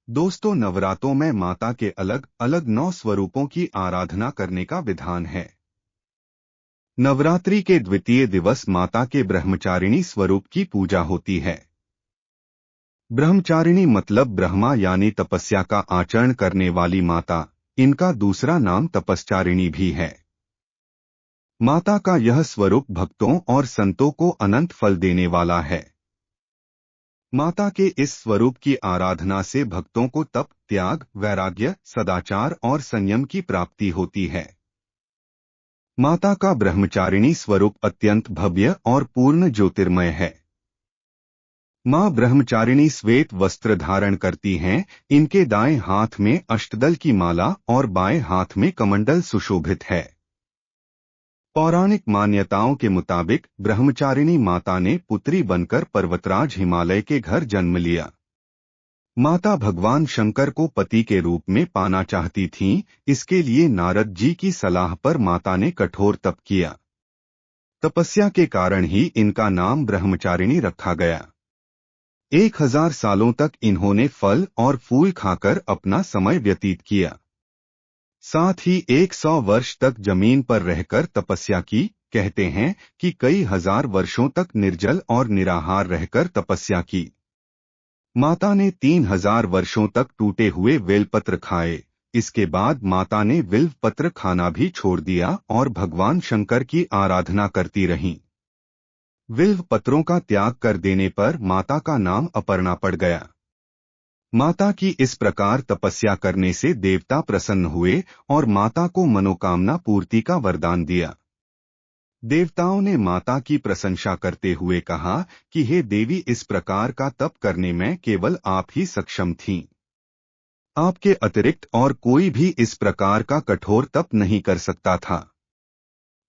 दोस्तों, नवरात्रों में माता के अलग अलग 9 स्वरूपों की आराधना करने का विधान है। नवरात्रि के द्वितीय दिवस माता के ब्रह्मचारिणी स्वरूप की पूजा होती है। ब्रह्मचारिणी मतलब ब्रह्मा यानी तपस्या का आचरण करने वाली माता। इनका दूसरा नाम तपस्चारिणी भी है। माता का यह स्वरूप भक्तों और संतों को अनंत फल देने वाला है। माता के इस स्वरूप की आराधना से भक्तों को तप, त्याग, वैराग्य, सदाचार और संयम की प्राप्ति होती है। माता का ब्रह्मचारिणी स्वरूप अत्यंत भव्य और पूर्ण ज्योतिर्मय है। मां ब्रह्मचारिणी श्वेत वस्त्र धारण करती हैं। इनके दाएं हाथ में अष्टदल की माला और बाएं हाथ में कमंडल सुशोभित है। पौराणिक मान्यताओं के मुताबिक ब्रह्मचारिणी माता ने पुत्री बनकर पर्वतराज हिमालय के घर जन्म लिया। माता भगवान शंकर को पति के रूप में पाना चाहती थीं। इसके लिए नारद जी की सलाह पर माता ने कठोर तप किया। तपस्या के कारण ही इनका नाम ब्रह्मचारिणी रखा गया। 1000 सालों तक इन्होंने फल और फूल खाकर अपना समय व्यतीत किया। साथ ही 100 वर्ष तक जमीन पर रहकर तपस्या की। कहते हैं कि कई हजार वर्षों तक निर्जल और निराहार रहकर तपस्या की। माता ने 3000 वर्षों तक टूटे हुए बेलपत्र खाए। इसके बाद माता ने बिल्व पत्र खाना भी छोड़ दिया और भगवान शंकर की आराधना करती रहीं। बिल्व पत्रों का त्याग कर देने पर माता का नाम अपर्णा पड़ गया। माता की इस प्रकार तपस्या करने से देवता प्रसन्न हुए और माता को मनोकामना पूर्ति का वरदान दिया। देवताओं ने माता की प्रशंसा करते हुए कहा कि हे देवी, इस प्रकार का तप करने में केवल आप ही सक्षम थीं। आपके अतिरिक्त और कोई भी इस प्रकार का कठोर तप नहीं कर सकता था।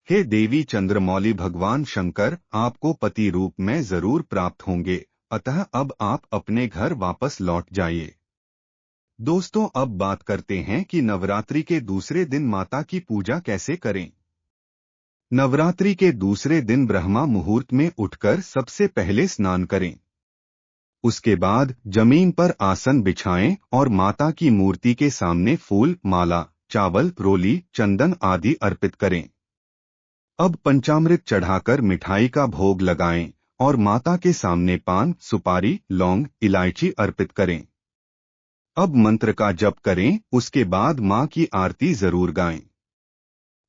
हे देवी चंद्रमौली, भगवान शंकर आपको पति रूप में जरूर प्राप्त होंगे, अतः अब आप अपने घर वापस लौट जाइए। दोस्तों, अब बात करते हैं कि नवरात्रि के दूसरे दिन माता की पूजा कैसे करें। नवरात्रि के दूसरे दिन ब्रह्मा मुहूर्त में उठकर सबसे पहले स्नान करें। उसके बाद जमीन पर आसन बिछाएं और माता की मूर्ति के सामने फूल, माला, चावल, रोली, चंदन आदि अर्पित करें। अब पंचामृत चढ़ाकर मिठाई का भोग लगाएं और माता के सामने पान, सुपारी, लौंग, इलायची अर्पित करें। अब मंत्र का जप करें। उसके बाद मां की आरती जरूर गाएं।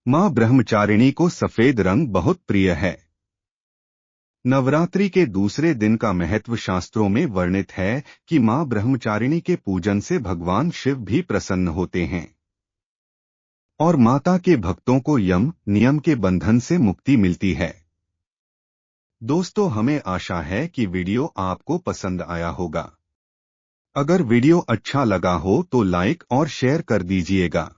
मां ब्रह्मचारिणी को सफेद रंग बहुत प्रिय है। नवरात्रि के दूसरे दिन का महत्व शास्त्रों में वर्णित है कि मां ब्रह्मचारिणी के पूजन से भगवान शिव भी प्रसन्न होते हैं और माता के भक्तों को यम नियम के बंधन से मुक्ति मिलती है। दोस्तों, हमें आशा है कि वीडियो आपको पसंद आया होगा। अगर वीडियो अच्छा लगा हो तो लाइक और शेयर कर दीजिएगा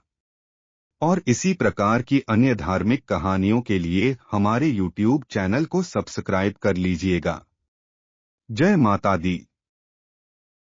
और इसी प्रकार की अन्य धार्मिक कहानियों के लिए हमारे YouTube चैनल को सब्सक्राइब कर लीजिएगा। जय माता दी।